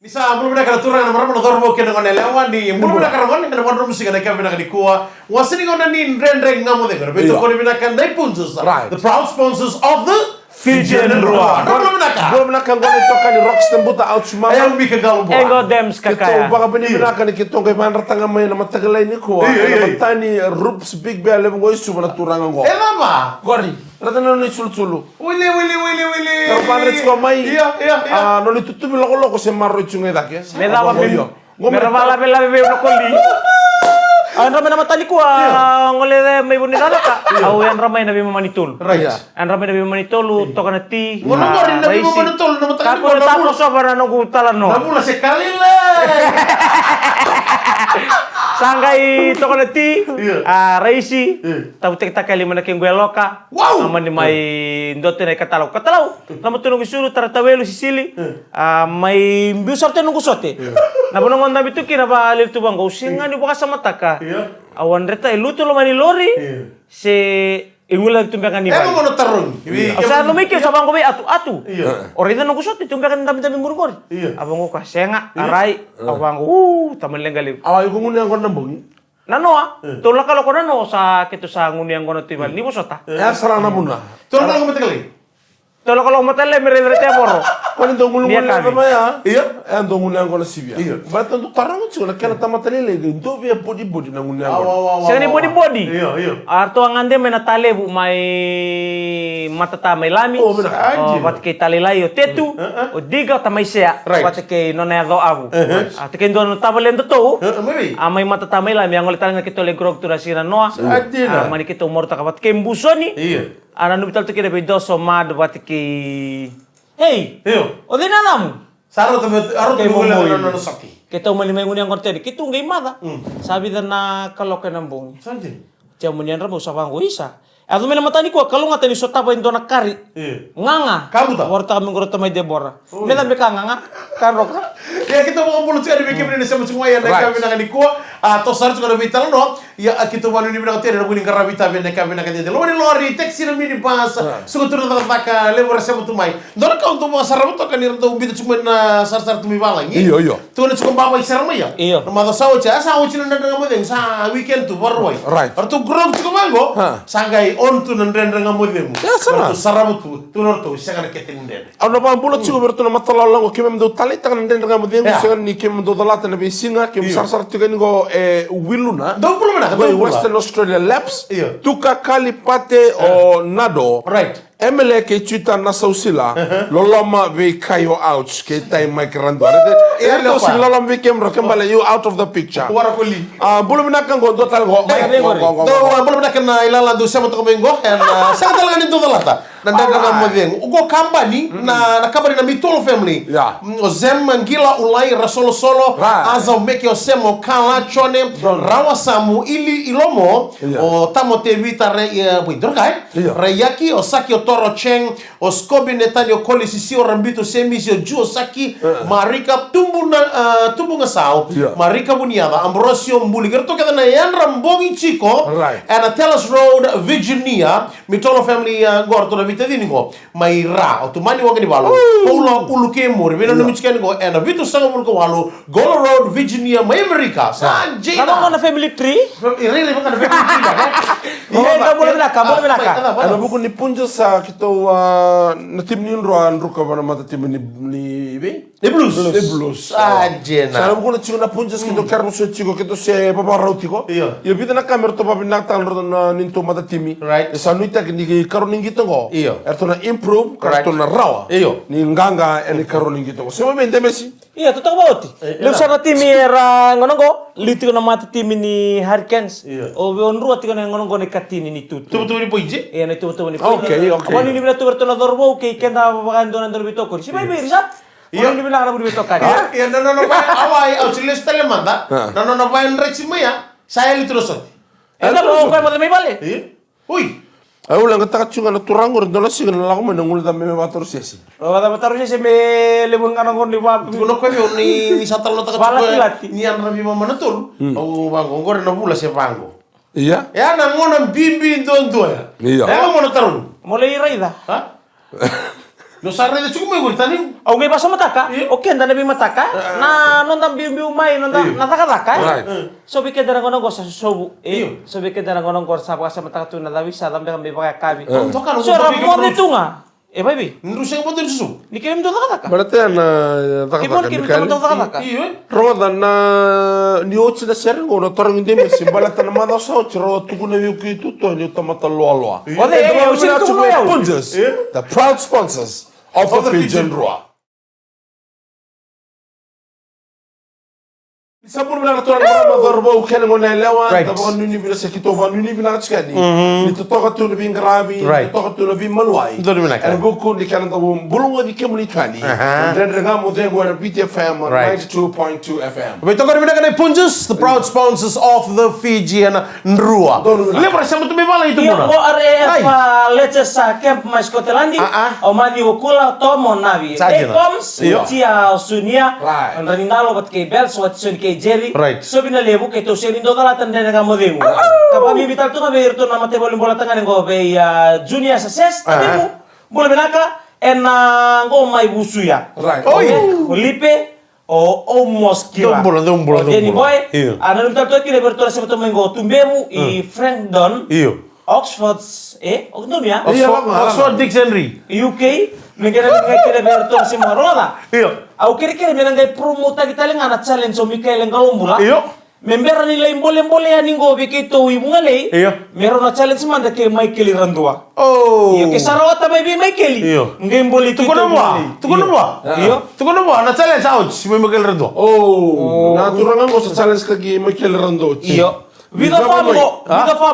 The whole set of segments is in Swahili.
Bisa belum ada turang na marama dorbo ke ngone lewan di belum ada ngone na marama musika na kami na kuwa wasini ngone ni ndrendre ngamu de ngone beto ko ni kan dai punsus the proud sponsors of the Fijian Rua. Belum nak ngone toka ni Rockstem buta out cuma ayam bi ke galu bo Engo dems kakaya kita baka bini nak ni kita ngai mandar tanga mai na matagalai ni ko na matani Rups Big Bear le ngoi su na turang ngo mama gori rata no ni sul wili Pero padre ko mai iya no ni tutu bi loko se marro chungai dake me daba bala bela bebe no koli an ramai nama tali ko ngole may buni dalaka au yan ramai na bima manitul right an ramai na bima manitul to kana ti ngono ngori na bima manitul na matali ko ta ko so bara no gutalano na mula sekali le Sanggai to kana ti raisi tau tek takali mana ke ngweloka amani mai ndote na katalau namu tunu gisulu taratawelu sisili mai mbusarte nungu sote na bono ngonda bituki na ba lir tubang go singa ni buka sama taka awan reta lutu lo mani lori se ingulan tumbakan ni ba mo tarong asa no mikir sa bangko be atu orida nungu sote tumbakan dami murgor abang ko kasenga arai abang taman lengali awai ko ngune ngon nambongi Nanoa, tula kalau kau nano sa kita sa nguni yang kono tiba ni bosota. ya sarana bunna tolong ko matakali Tula kalau matele mere boro. Kau ni dongul ngul apa ya? Iya. Dongul yang kau sibia. Batan tu tarang tu nak kena tamat tali lagi. Itu biar body nang ngul yang kau. Sini body. Iya. Arto ang ande menatale bu mai mata tamai lami. Oh benar. Bat ke tali layo tetu. O diga tamai sea. Bat ke nona do abu. Ate ke dono tabalen to. Amai mata tamai lami ang oleh talanga kita le grog tu rasina noa. Mani kita umur tak bat ke mbusoni. Iya. Ana nubital tu kira bedo so mad bat ke Hey, o di nanamu. Saro to aro to no sakti. Kita umani nguni ang konten. Kita ngai mada. Sabi dan na kalau kenambong. Sanje. Jam munian rabu sabang isa. Aku mena matani ko kalau ngata ni sota pa indona kari. Nganga. Kamu ta? Warta kami ngoro tamay Debora. Mena beka nganga. Karoka. Ya kita mau mulut sekali bikin ini sama semua yang kami nak ni ko atau sarju kalau vital no ya kita mau ni bilang tiada bukan karena vital yang kami nak jadi. Lo ni lori taxi na mini pas. Suku turun tak lebar sama tu mai. Dora kau tu mau sarap tu kan ni tu bitu cuma na sar tu mi balang. Iyo. Tu ni cukup bawa isar mai ya. Iyo. Nama tu sawo cina nanda ngamu deng sa weekend tu baru wai. Right. Artu grog cukup mango. Sanggai on tu nanda ngamu deng. Ya sama. Sarap tu nor tu sangat keting den. Ano ba bulat sigo bertu na matala lang ko kimem do talita kan den ngamu den so ni kimem do dalata na besinga kim sar tiga ni go wiluna. Dong puluh mana? Western Australia Labs. Iya. Tuka kalipate o nado. Right. Emele ke chuta na sausila loloma ve kayo ouch ke tai migrando erto si lolom ve kemro kembale you out of the picture Wara kuli. belum nak go do tal go Belum nak kena ilala do sama to mengo and sa talaga nito dalata. Nanda nga mo din. Ugo company na company na Mitol family. O zem ngila ulai rasolo solo aza meke o semo kala chone rawa samu ili ilomo o tamote vita re buidrokai. Reyaki o saki o toro cheng o skobi netani o koli sisi o rambito semisi o juo saki marika tumbu nga sao marika buniada ambrosio mbuli gerto kada na yan rambongi chico and a Telus Road Virginia Mitolo family gorto na vita diningo mai ra o tumani wa ngani balo polo uluke mori vena no michikani go and a vito sanga mulko walo Golo Road Virginia mai America sanje Kalau mana family tree? Really bukan family tree Iya, boleh belaka. ano buku ni punja sa kita na tim ni roan ruka bana mata tim ni be blues Sajena. Sana buku na chigo na punja kita karno so chigo kita se papa rautiko Iya. ya bida na kamer to papi na tal na ninto mata timi Right. sa nuita ni karo ningi tongo Iya. erto na improve erto na rawa Iyo. ni nganga eni karo ningi tongo sema bende mesi Iya, tu tahu bauti. Lu sana timi era ngono go, liti na mata timi ni Hurricanes. O onru ati kana ngono go ni katini ni tutu. Tu ni poije? Iya, ni tutu ni. Okay. Wani ni bila tu bertona dorbo ke kenda bagando na dorbi tokor. Si bai bai sa. Wani ni bila na dorbi tokar. Ya no awai au chiles tele manda. No vai enrechi maya. Saya litroso. Ena bo ko mo mai vale. Ui. ay ulang kata kacunga na turangor dola siga na lako man ngul da me bator sesi O da bataru se me le bunga no ni wa. Kuno ko ni satal no taka ni an rabi mama natul. O bango ngore na bula se bango. iya Ya na ngona bimbi don do ya. Iya. Ya mo na tarun. Mo le iraida. Ha? Lo sarre de chuku mo tani. Au ngai basa mataka. Oke, anda nabi mataka. Na nonda biu mai nonda nataka-taka. Right. So bike dara ngono gosa sobu. So bike dara ngono gor sa basa mataka tu nada bisa dambe kambe pakai kabi. Toka no So rapor itu nga. Baby. Nrusa mo din susu. Ni kirim tu taka-taka. Berarti Kibon kirim tu taka-taka. Ramadan na ni otsi da ser ngono torang inde me simbala tan mada sa otro tukuna yu ki tuto ni tamata loa. The proud sponsors of the Fijian Rua. Sabun bilang tuan Ramadan bau kena ngona lewa, tapi nuni bilang sekito ban nuni bilang sekali. Ni tu toka tu lebih ngerabi, toka tu lebih maluai. And buku di kanan tahu bulungan di kemuli tuani. Dan dengan modern gua BTFM 92.2 FM. Beto kami nak punjus, the proud sponsors of the Fijian Nrua. Lembra sama tu bebala itu Iyo pun. ko let's sa camp mas kotelandi. O madi okula tomo navi. Comes tia sunia. Ranindalo bat ke bel so sun ke Jerry. So bina lebu ke to seni do dala tanda nga modemu. Kapami bital tu ngabe irto na mate bolim bola tanga ngo be junior success tadimu. Bola benaka en ngo mai busuya. Lipe o moskila. Dombola. Deni boy. Ana bital tu kile berto sa to mengo tumbemu i Frank Don. Oxford Ognomia. Oxford Dictionary. UK negara kira berto sa roda. Au kira-kira menanggai promo tadi taling anak challenge so Mikael Ngalombula. Membera nila imbole aningo bikito imungale. Meron na challenge man ke Michael Randua. Iyo ke sarawata may Michael. Ngai imbole itu. Tukono mo. Na challenge out si Michael Randua. Naturangan mo sa challenge kagi Michael Rando. Iyo. Vida fam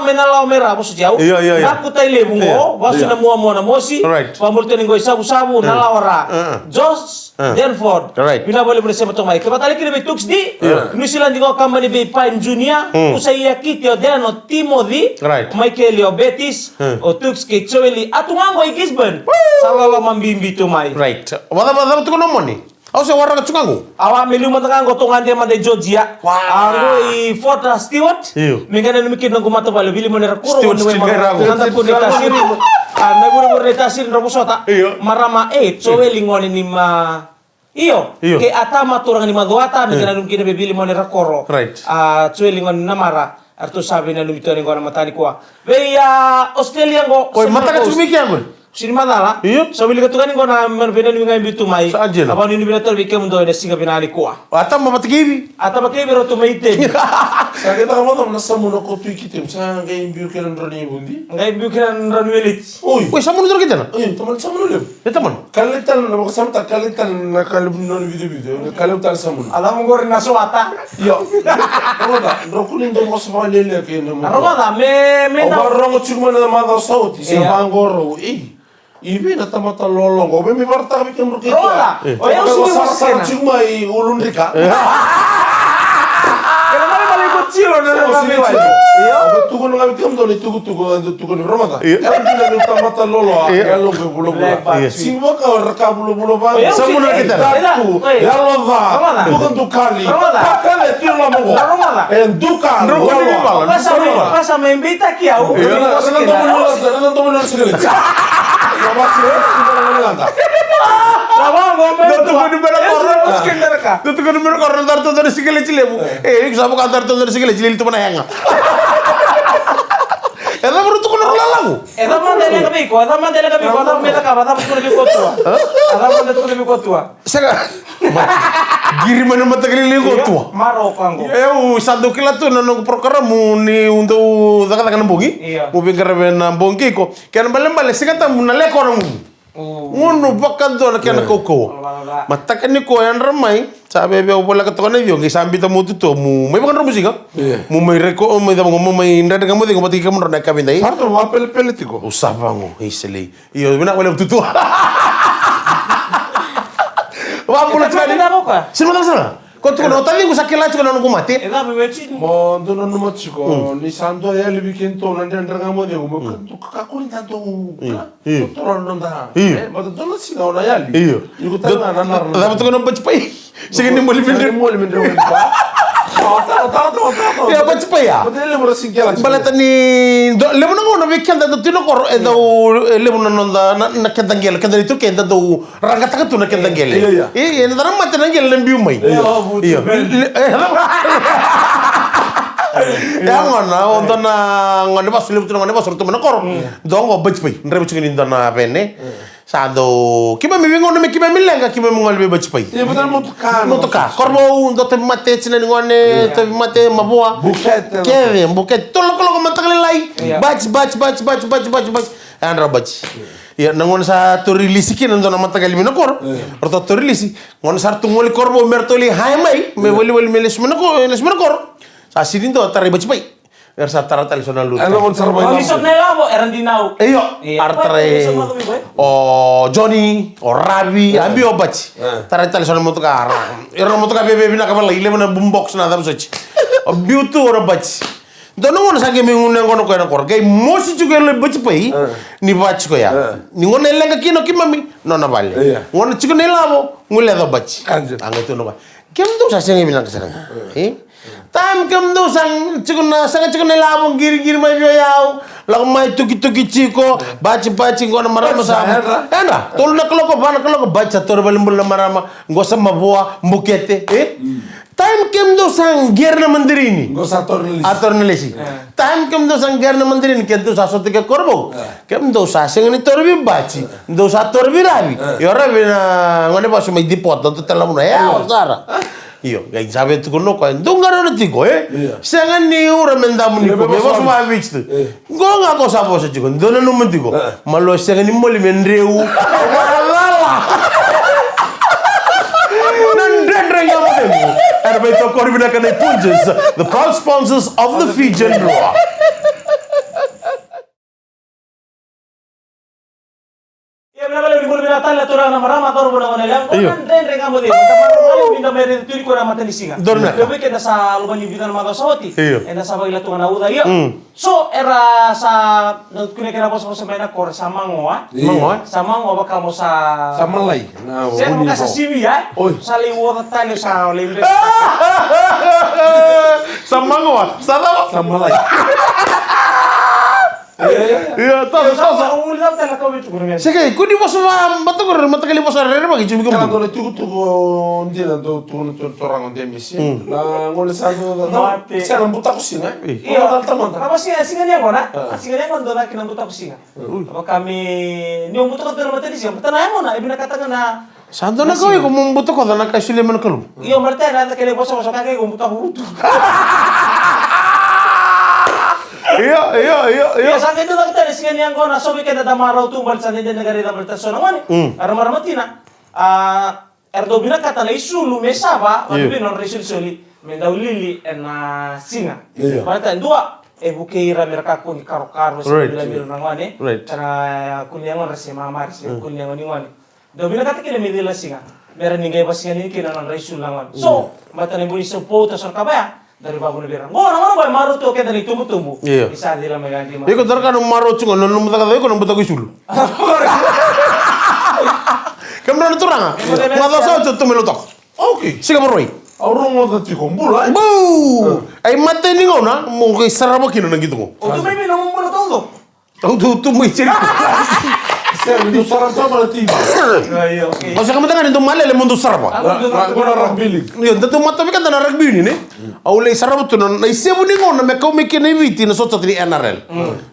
menala mera bosu jauh. Aku tai lebu ngo, wasu na mua na mosi. Pamulto ningo sabu nalawara. Josh Denford. Bina boleh bersama tomai. Kebatali kini betux di. Nusilan dingo company be Pine Junior. Usai yakitio Deno Timothy. Michael Leo Betis. O tux ke Choeli atungango i Gisborne. Salalo mambimbi tomai. Right. Wala tukono mo ni. Au se warga tsukangu. Awa melu matangango tongan dia mande Georgia. Ango i Fort Stewart. Mengana numikin nang kumata balo bili monera kuro no mara. Nanda ko deta siri. Naguro deta siri no sota. Marama chowe lingoni ni ma. Iyo. Ke atama turang ni maduata mengana numikin bili monera koro. Chowe lingoni namara. Arto sabi na lumito ni ngona matani kwa. Beya Australia ngo. Oi mata ka tsumiki angol. Sini madala. So bili katukan ko na merbena ni ngai bitu mai. Apa ni bina tor bikem do ne singa binali ko. Ata mamakibi. Ata makibi ro to meite. Sa kita ka mo na samu no ko tuikitim sa ngai imbiu kelan roni bundi. Ngai imbiu kelan roni welit. Oi samu no kita na. Teman samu no lem. Teman. Kalitan na ko samta kalitan na kalib no video. Kalitan samu. Adam gor na so ata. Yo. Roda, rokulin do mo sa lele ke no. Roda me na. Ro mo chugma na ma da sauti sa bangoro. Ibi na tamata lolong, obe mi barta kami kan berkita. Rola, yang sudah masalah cuma ulun rika. Kenapa kali kecil na kami wali? Obe tukun kami kam doni tukun Ramadan. Yang tidak mi tamata lolo, yang lobe bulo. Singwa kau reka bulo bang. Semua kita. Ya loba, tukun tukali. Pakale tiro lamongo. En duka. Pasa me invita aquí a un. Renang temen sekali. Tutukun numero korno tarto dari sikile cilebu. Sabu kantar to dari sikile cilil itu mana yang? Eta baru tukun lalangu. Eta mandele kabiko, eta meta ka, eta tukun lebih kotua. Eta mandele tukun lebih kotua. Saka. Giri mana mata keliling kotua. Maro kango. Satu kila tu nang perkara muni untuk katakan bongi. Mu pikir ben bongi ko. Kan balen sekata munale korang. Ngono bakan do kan koko. Mata kan ni ko yan ramai. Sabi be bola ka to na yo, gisambi ta mo tuto mu. May bakan musika. Mu may reko, may damo mo may inda ka mo dingo pati ka mo na ka binday. Parto wa pelitiko. Usabango, iseli. Iyo bina wala tuto. Wa pula tsali. Sino na sana? Kau tu kena tali gua sakit lah cuma nunggu mati. Eda bebecin. Mo dono numa chiko ni sando ya libi kento nanti andar ngamo dia mo kakak ni tanto. Tolong nonda. Mo dono sih kau na yali. Iku tanga nanar. Tapi tu kena bercepai. Segini mau lebih pa. Ya baca pa ya. Balata ni lemo na ngona weekend da tino kor e da lemo na nonda na kendangel kendari tu kenda do rangata ka tu na kendangel. E na dara mate na ngel lembiu mai. Iya. Ya ngona onda na ngone basu lemo tu ngone basu tu mana kor. Dongo baca pa. Ndre baca ni ndana pene. Sado, kima mi vingo me kima mi lenga kima mi ngolbe bachpai. Iya betul Motoka. Korbo ndo te mate chine ngone te mate mabua. Buket. Keve buket. Tolo kolo matakali lai. Bach. Andra bach. Ya nangon sa to release kin ndo na matakali mi nakor. Orto to release. Ngon sar tungoli korbo mertoli hai mai. Me wali meles menakor. Sa sidin to tari bachpai. Versa tara tradisional lu. Ano kon sarbo ina. Isok na labo, eran dinau. Iyo, artre. O Johnny, o Rabi, ambi o bachi. Tara tradisional moto ka. Era moto ka bebe bina kabala ile mana boombox na dam sochi. O biutu ora bachi. Dono ngona sage mi ngona ngono ko na kor. Gai mosi juga le bachi pai. Ni bachi ko ya. Ni ngona lenga kino kimami. No na vale. Ngona chiku ne labo, ngule do bachi. Angetu no ba. Kem do sa senge bilang kesana. Time kem do sang cikuna labong giri mai bio yau lag mai tuki ciko baci ngona marama sa ena tol na kloko bana kloko baca tor balimbul marama ngosa mabua mbukete time kem do sang gerna mandirini ngosa ator nelesi time kem do sang gerna mandirini kem do sa sote ke korbo kem do sa sengni torbi baci do sa torbi rabi yora bina ngone basu mai dipot to telamu na ya sara. Iyo, gak sabe tu kono ko ndungara no tiko Sangan ni ura mendamu ni ko bebas ma vichtu. Go nga ko sabo sa tiko ndona no mentiko. Malo sangan ni moli menreu. Wala. Nandendra nga mo demo. Arbe to koribina kanay punches, the proud sponsors of the Fijian Raw. Tala turang na marama toro bona ngone lang kon den re ngamo de tamaro minda mere turi ko na matani singa dobe ke sa lubani bidan ma sawati ena sa bagila tunga na uda iyo so era sa kune kena bos bos maina kor sama ngoa baka mo sa malai sen mo sa siwi ya sali wota tali sa lembe sama ngoa sa malai. Iya, tahu. Sige, kuni bos ma matagor matakali bos arere bagi cumi Kalau kamu. tuh dia tuh orang dia misi. Nah, ngoleh satu saya buta kusinga. Iya, teman. Apa sih asingannya kona? Asingannya kon dona kina buta kusinga. Apa kami ni buta ko terima tadi sih. Betana mo na ibina katakan na Santo na kau yang membutuh kau nak kasih lemon kalau. Iya, berarti ada kele bos kaki buta hutu. Iya. Sampai itu kita di sini yang kau nasobi kita damarau tumbal sana di negara kita bertasona mana? Arama matina. Erdobina kata na isulu mesaba, tapi non resul soli mendaulili na singa. Berarti dua bukeira mereka kun karo sebila bilu nangwane. Cara kunyangon rasi mamar si kunyangon ningwane. Dobina kata kini medila singa. Mera ningai pasingan ini kina non resul nangwan. So, mata nembuni sepo tasor kabaya. Dari babu bilang, oh, nama boy maru tuh kayak dari tumbuh. Bisa dia meganti. Iko terkan maru cungan, nonu muta kata iko nonu muta kusul. Kamu nonu turang ah? Ngata sao cutu melutok. Oke. Siapa peroi? Orang mau tadi kumpul lah. Bu, ay mate ni ngona, mau kay sarap kino nang gitu mo. Oh, tu may minum mo to. Tu mo ichiri. Saya itu sarap sama nanti. Iya, oke. O sea, kamu tangan itu male le mundo sarap. Aku orang bilik. Yo, datu mata bi kan na rugby ni ne. Aulay sarap tu na isebu ni ngona me kau me kene viti na sotto di NRL.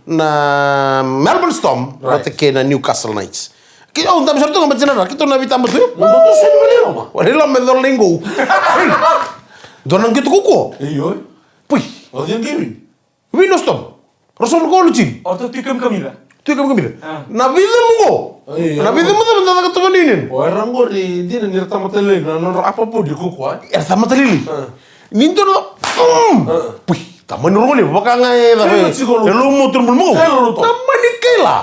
Na Melbourne Storm, rate ke na Newcastle Knights. Kita untam sarto ngam bacana kita na vita matu. Untuk saya beli apa? Wala me do lingo. Donang gitu kuko. Iyo. Puy, Oh dia gini. Windows Storm. Rasul ko lucin. Orto tikum kamila. Tu kamu kemana? Na vida mo. Na vida mo dapat nak ketemu ni. Orang gue di dia nirta mateli, nonor apapun di kuku. Er sama tadi. Ninto no. Puy, taman rumah ni. Baka ngai tapi. Lu motor belum. Taman ni kela.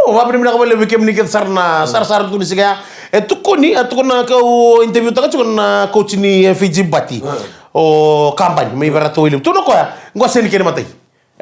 Apa ni nak boleh bikin ni sarna sar tu ni segaya. Itu koni atau kena kau interview tak cuma na coach ni Fiji Bati. Oh kampanye, mai berat tu ilu. Tu nak kau ya? Gua seni kena mati.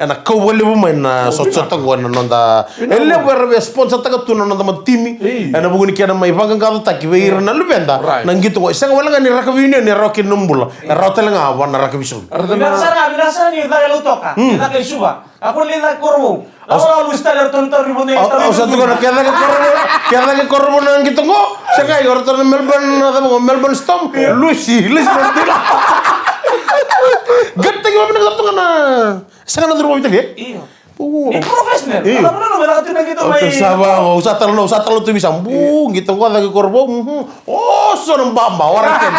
ena kawali bu main na socota go na nonda elle wer sponsor taga tu nonda matimi ena buguni kena mai bangang ka ta ki weir na lubenda nang gitu go isang wala ngani rakawini ni rokin numbula rotel nga wana rakabisun binasa ni da lu toka kita ke suba aku lihat korbo aku lu staler tonton ribu ni satu ko kena ke korbo nang gitu go sanga yorton Melbourne Storm Lucy mentila Gateng mo pinagtapto nga na. Saan ka na duro kita Iya. Profesional. Alam mo na malaki na gitu may. Sama usah terlalu tuh bisa sambung gitu gua lagi korbo. Oh, sorang bamba orang kan.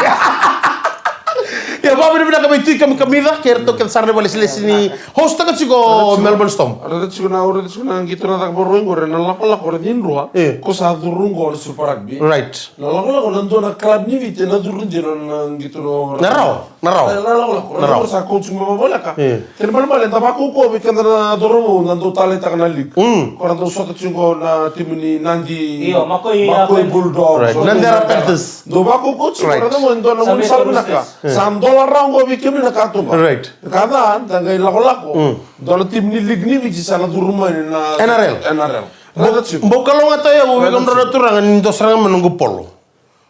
Ya bawa ini kami itu kami dah kerto kita sarne balik sini. Host tak siko Melbourne Storm. Ada siko gitu na tak borong gore na lakala gore din ruha. Ko sa durung gore super rugby. Right. Na lakala ko nando na club ni vite na durung jeno na gitu no. Narau. Narau sa coach mo bola ka. Ken bal tabaku ko bikan na durung nando talenta kana lig. Ko nando sa tsingo na timuni nandi. Iyo makoy Bulldog. Nandi Panthers. Do bako coach ko nando na mo sa ka. Sando orang go bikin na katunga. Right. Kada tangay lako. Dono tim ni lig ni biji sana duruma ni na NRL. Kalau nggak tahu ya, gue bilang rada turang ini dos serangan menunggu polo.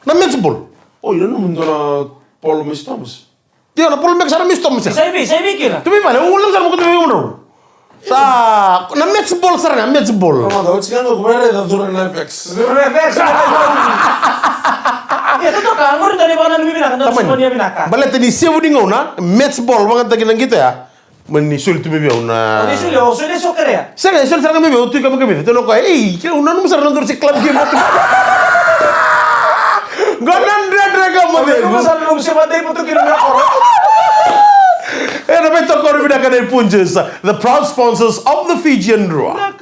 Na matchball. Oh iya nu mundona polo mistamos. Dia na polo mek sana mistom sih. Saya bikin. Tapi mana ulang sana mau ketemu ulang. Sa na matchball serangan matchball. Kamu tahu sih kan gue ada durang FX. Ya itu kan, ngurus dari mana nih binakan, dari semua dia binakan. Balet ini siapa di ngona matchball banget lagi nang gitu ya. Menisul tu bebe una. Sudah soccer ya? Saya serangan bebe tu kamu kami. Tu nak kau, kira una nu serangan tur si klub game tu. Ganan dra kamu deh. Kamu sampai belum siapa deh untuk kirim orang. Dapat tokor binakan dari Punjers, the proud sponsors of the Fijian Draw.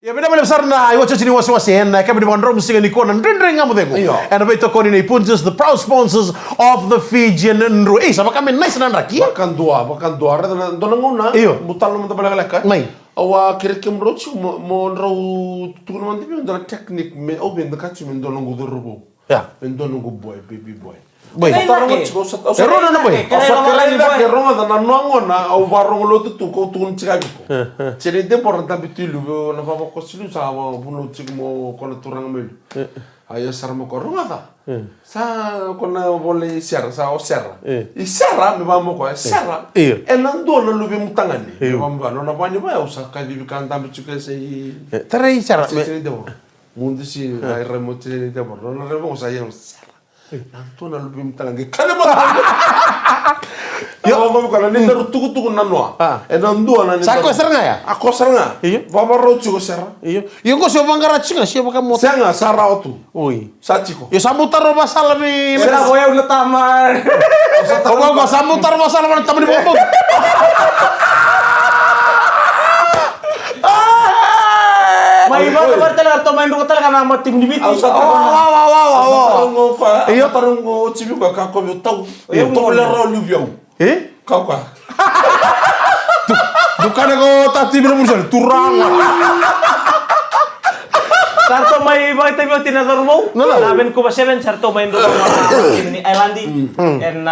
Ya beda besar na iwa cacini was-wasin na kami di mandrom singa ni konan rendeng kamu tengok. And abay to konin Punjers the proud sponsors of the Fijian Nro. Sama kami nice nan raki. Bahkan dua. Rada donang una. Butal naman tabala lekat. Mai. Awa kirikim roch mo nraw tukun man tibi ndala teknik me o ben kachi men donang gudurbo. Ya. Men donang boy baby boy. Boy. Erona na boy. Erona na nanongo na au barong lo tu ko tukun chikabi ko. Chere de poranta bitilu na baba ko silu sa wa bunu chikmo ko na turang mel. Ayo sarmo ko ronga ta. Sa ko na bole serra sa o serra. I serra me ba mo ko serra. E nando na lubi mutangani. Me ba mo ba no na bani ba usa ka di kanta bichuke sei. Tarai serra. Mundi si ai remote de borro na rebo sa yem. Nanto na lubi mutangani. Kana ba. Yo mo ko na ni tuku nanwa. E nando na ni. Sa ko serra ya? Ako serra. Baba rochu ko serra. Yo ko siapa ngarachi nga siapa kamu? Senga sarra otu. Oi. Sachiko. Yo samutar masalah ni. Wala boya ulo taman. Ko samutar masalah man taman di botol. May iba ka talaga to main ko talaga na matim ni biti. Iyo tarong ko chibi ko ka ko taw. Iyo to le ro lubyo. Ka ka. Bukan ko tati bilo mursal turang. Sarto may iba tayo tinador mo. Naben ko ba 7 sarto main do ni Islandi en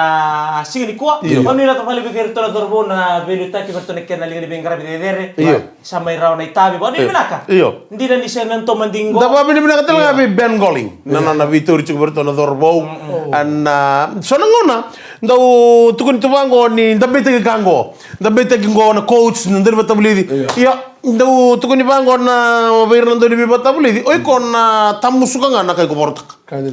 sige ni kuwa. Ano na to pali bigir to nador mo na beluta ki berto ne ken ali ben grabe dere. Sa may raw na itabi ba ni binaka. Hindi na ni siya nan to mandingo. Dapa bini binaka talaga bi Ben Goling. Na Vitor ci berto nador bo. An sonangona ndaw tukun tubango ni ndabete gango. Ndabete gango na coach ndere batabuli. Ya ndaw tukun bango na bayar nando ni batabuli. Oi kon tamu suka nga na kay ko portak. Kaya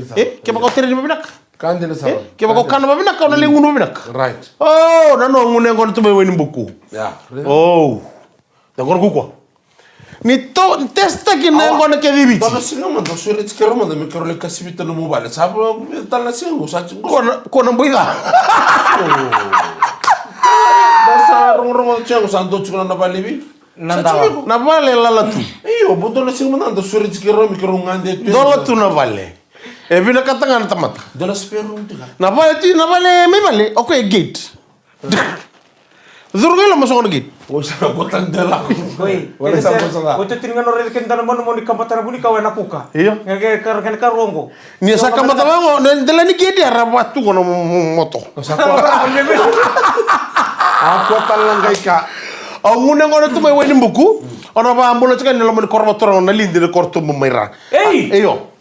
ko tiri ni binak. Kandila sa. Kaya ko kan binak ko na linguno binak. Right. Oh, nano ngune ko to bayin buku. Yeah. Oh. Dagor ko. Nito testa ki na ko na ke bibi. Dona singa man do sure tsikero man me kero le kasibita no mobile. Sabo tal na singo sa chingo. Ko na buida. Basta rong chingo santo chukuna na balibi. Nanda. Na vale lalatu. Iyo, bodo na singo man do sure tsikero me kero ngande. Dolatu na vale. E bina katanga na tamata. Dona spero untiga. Na vale me vale. Okay, gate. Zurugelo masuk lagi. O sa ko tang dala ko. Oi, Wala sa ko sa. Oi, tingan orang ikan tanah mana mau dikampatan buni kawan aku ka. Iya. Ngeke kan rongo. Ni sa kamata lango, ndela ni gedi arabatu kono moto. Sa ko. Aku talang kay ka. Ngune ngono tu may weni buku. Ona ba ambulan kan dalam ni kormotor na lindi de korto mumira. Ei! Eyo.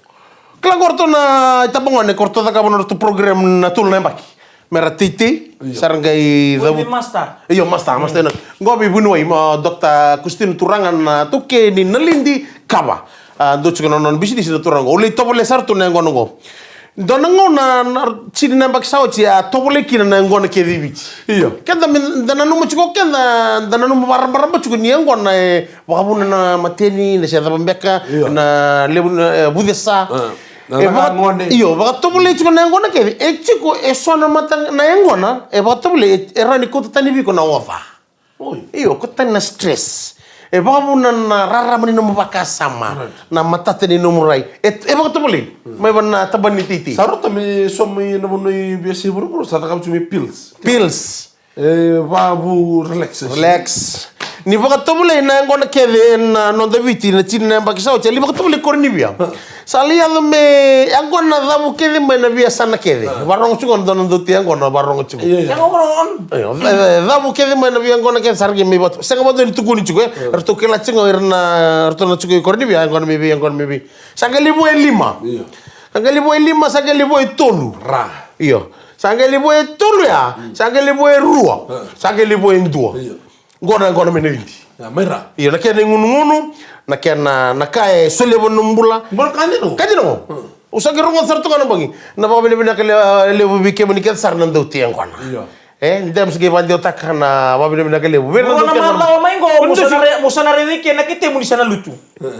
Kala korto na itabongone korto ta kabono tu program na tul na baki. Mera titi sarangai Woi, master. Iyo master na. Ngobi bunoi ma Dr. Kustin Turangan na tuke ni nalindi kaba. Do chikono non bisi di sida turango. Uli topole sartu na ngono go. Donango na chini na baksaw chi a topole kina na ngono ke dibiti. Iyo. Kenda dana numu chiko kenda dana numu baramba chiko ni ngono na wakabuna na mateni na siya bambeka na lebu budesa. Iyo, baka topole chiko na ngona ke chiko esona mata na ngona baka topole erani ko tani bi ko na wafa. Iyo, ko tani na stress. Baka muna na raraman ni mo pakasama na matatani no murai. Baka topole may ban na taban ni titi. Sarot mi somi na mo ni biasi buru sa ta kam chumi pills. Pills. Babu relax. Ni baka topole na ngona ke na no daviti na chini na bakisao chali baka topole korni bia. Salia me angona damu kede me na bia sana kede. Barong chungon dono duti angona barong chungon. Yang orang. Damu kede me na bia angona kede sargi me bot. Senga bot ni tukuni chukwe. Erto kela chingo irna erto na chukwe korni bia angona me bi. Sanga libo e lima. Sanga libo e lima, sanga libo e tolu. Ra. Iyo. Sanga libo e tolu ya. Sanga libo e rua. Sanga libo e ndua. Ngona me nindi. Ya mera. Iyo na kede ngunu na kena na kae sole bonumbula. Bol kanino. Kanino. Usagi rongo sarto kana bangi. Na ba bine kale lebu bike mani ket sarnan do tiang kana. Iya. Ndem sege bandi otak kana ba bine kale lebu. Mau nama tahu main go. Musana rezeki enak kita muni sana lucu.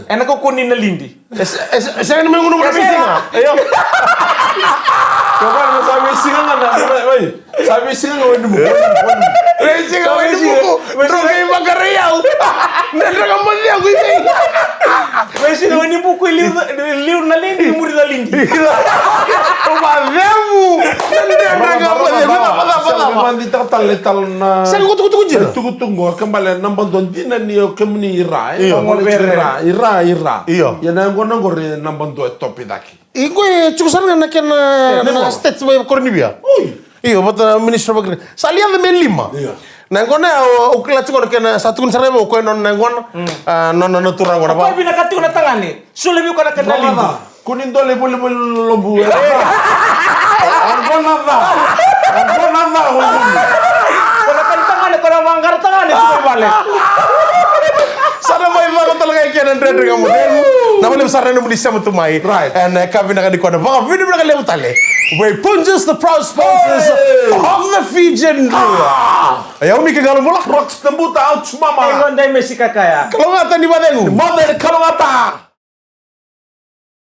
Enak kau kuning na lindi. Saya ni mengunuh berpisah. Ayo. Kapan sabi singa na. Oi. Sabi singa ngawin mo. Racing ngawin mo. Drogay magariyaw. Nandang mo niya ko ini. Messi ngawin buku liur na lindi, muri na lindi. Umademu. Mandi tal na. Saya kutu jira. Tunggu kembali nambang don tina ni kemni ira. Ira. Iya. Ya nanggo nambang do topi daki. Iku cukup sana nak na state sebagai kornibia. Iya, bata minister bagri. Salia de melima. Iya. Nangona ukila cukup kena satu kun sarebo ko non nangon non turang ora Apa ba. bina kati ko na tangani? Sule bi ko na kena lindi. Kunin dole boleh lombu. Angkon nada. Kalau kan tangani ko na manggar tangani ko balik. Sana mai ba talaga kena ndre kamu. Nama le sarane mo disya mo tumai. Right. And kami na kadi ko na ba video na kale utale. We punches the proud sponsors of the Fijian. Ayaw ni kagalo mo la. Rocks tembuta out mama. Engon dai Messi kakaya. Kalau ngata ni badengu. Mother kalangata.